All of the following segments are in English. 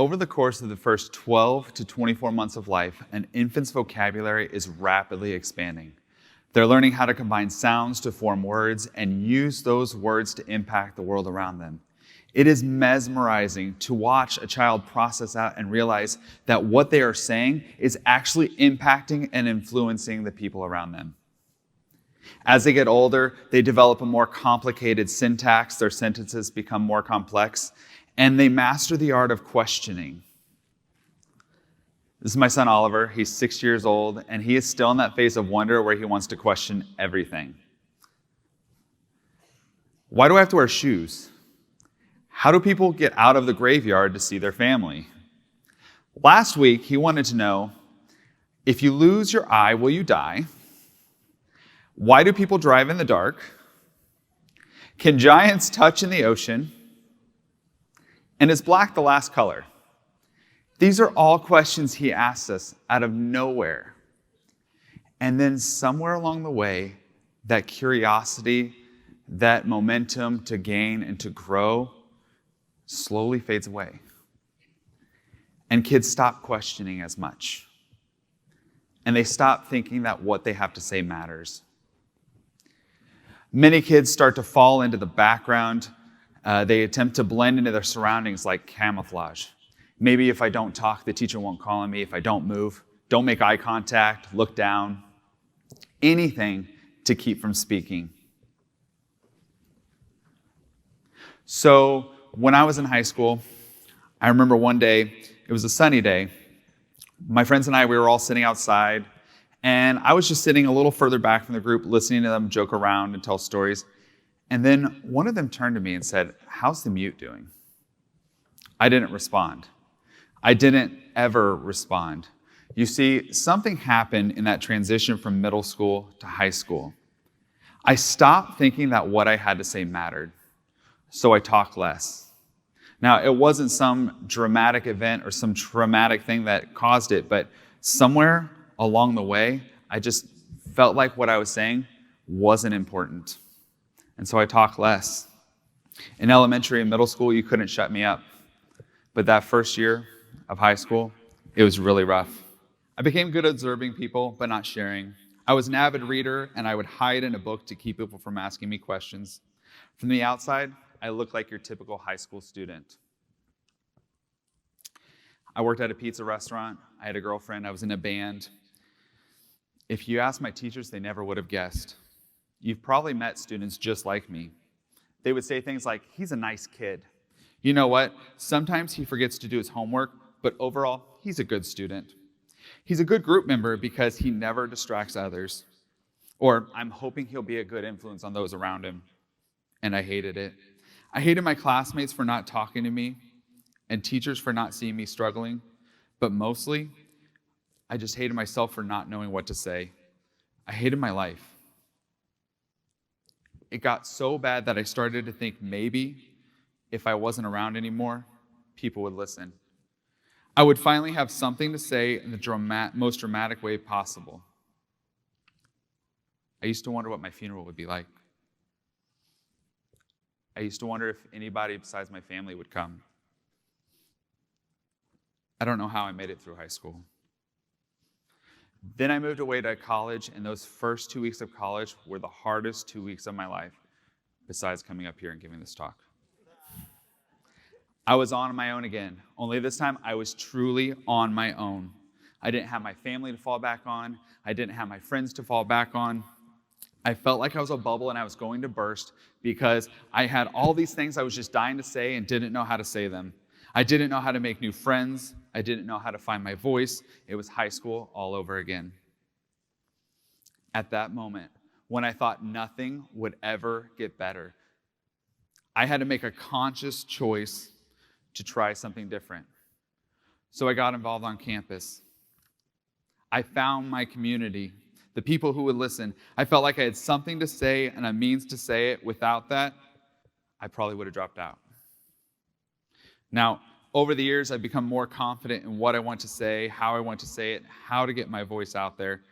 over the course of the first 12 to 24 months of life, an infant's vocabulary is rapidly expanding. They're learning how to combine sounds to form words and use those words to impact the world around them. It is mesmerizing to watch a child process out and realize that what they are saying is actually impacting and influencing the people around them. As they get older, they develop a more complicated syntax, their sentences become more complex, and they master the art of questioning. This is my son Oliver. He's 6 years old, and he is still in that phase of wonder where he wants to question everything. Why do I have to wear shoes? How do people get out of the graveyard to see their family? Last week, he wanted to know, if you lose your eye, will you die? Why do people drive in the dark? Can giants touch in the ocean? And is black the last color? These are all questions he asks us out of nowhere. And then somewhere along the way, that curiosity, that momentum to gain and to grow slowly fades away. And kids stop questioning as much. And they stop thinking that what they have to say matters. Many kids start to fall into the background. They attempt to blend into their surroundings like camouflage. Maybe if I don't talk, the teacher won't call on me. If I don't move, don't make eye contact, look down. Anything to keep from speaking. So when I was in high school, I remember one day, it was a sunny day. My friends and I, we were all sitting outside, and I was just sitting a little further back from the group, listening to them joke around and tell stories. And then one of them turned to me and said, "How's the mute doing?" I didn't respond. I didn't ever respond. You see, something happened in that transition from middle school to high school. I stopped thinking that what I had to say mattered, so I talked less. Now, it wasn't some dramatic event or some traumatic thing that caused it, but somewhere along the way, I just felt like what I was saying wasn't important. And so I talked less. In elementary and middle school, you couldn't shut me up. But that first year of high school, it was really rough. I became good at observing people, but not sharing. I was an avid reader, and I would hide in a book to keep people from asking me questions. From the outside, I looked like your typical high school student. I worked at a pizza restaurant. I had a girlfriend. I was in a band. If you ask my teachers, they never would have guessed. You've probably met students just like me. They would say things like, "He's a nice kid. You know what? Sometimes he forgets to do his homework, but overall, he's a good student. He's a good group member because he never distracts others." Or, "I'm hoping he'll be a good influence on those around him." And I hated it. I hated my classmates for not talking to me and teachers for not seeing me struggling. But mostly, I just hated myself for not knowing what to say. I hated my life. It got so bad that I started to think maybe if I wasn't around anymore, people would listen. I would finally have something to say in the most dramatic way possible. I used to wonder what my funeral would be like. I used to wonder if anybody besides my family would come. I don't know how I made it through high school. Then I moved away to college, and those first 2 weeks of college were the hardest 2 weeks of my life, besides coming up here and giving this talk. I was on my own again, only this time I was truly on my own. I didn't have my family to fall back on. I didn't have my friends to fall back on. I felt like I was a bubble and I was going to burst because I had all these things I was just dying to say and didn't know how to say them. I didn't know how to make new friends. I didn't know how to find my voice. It was high school all over again. At that moment, when I thought nothing would ever get better, I had to make a conscious choice to try something different. So I got involved on campus. I found my community, the people who would listen. I felt like I had something to say and a means to say it. Without that, I probably would have dropped out. Now, over the years, I've become more confident in what I want to say, how I want to say it, how to get my voice out there.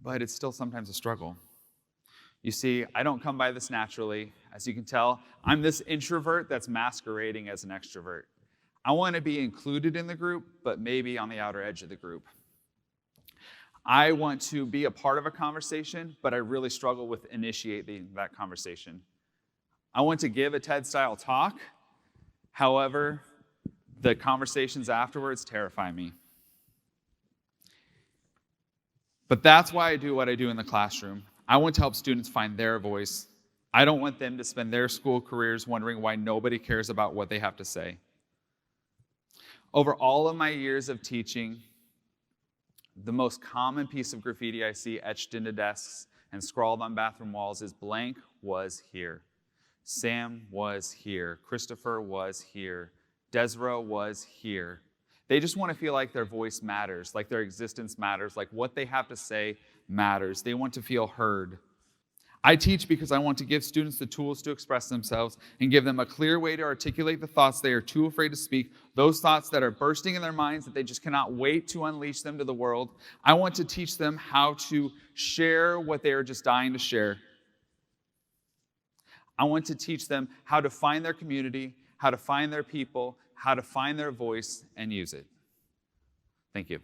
But it's still sometimes a struggle. You see, I don't come by this naturally. As you can tell, I'm this introvert that's masquerading as an extrovert. I want to be included in the group, but maybe on the outer edge of the group. I want to be a part of a conversation, but I really struggle with initiating that conversation. I want to give a TED-style talk. However, the conversations afterwards terrify me. But that's why I do what I do in the classroom. I want to help students find their voice. I don't want them to spend their school careers wondering why nobody cares about what they have to say. Over all of my years of teaching, the most common piece of graffiti I see etched into desks and scrawled on bathroom walls is blank was here. Sam was here. Christopher was here. Desra was here. They just want to feel like their voice matters, like their existence matters, like what they have to say matters. They want to feel heard. I teach because I want to give students the tools to express themselves and give them a clear way to articulate the thoughts they are too afraid to speak, those thoughts that are bursting in their minds that they just cannot wait to unleash them to the world. I want to teach them how to share what they are just dying to share. I want to teach them how to find their community, how to find their people, how to find their voice and use it. Thank you.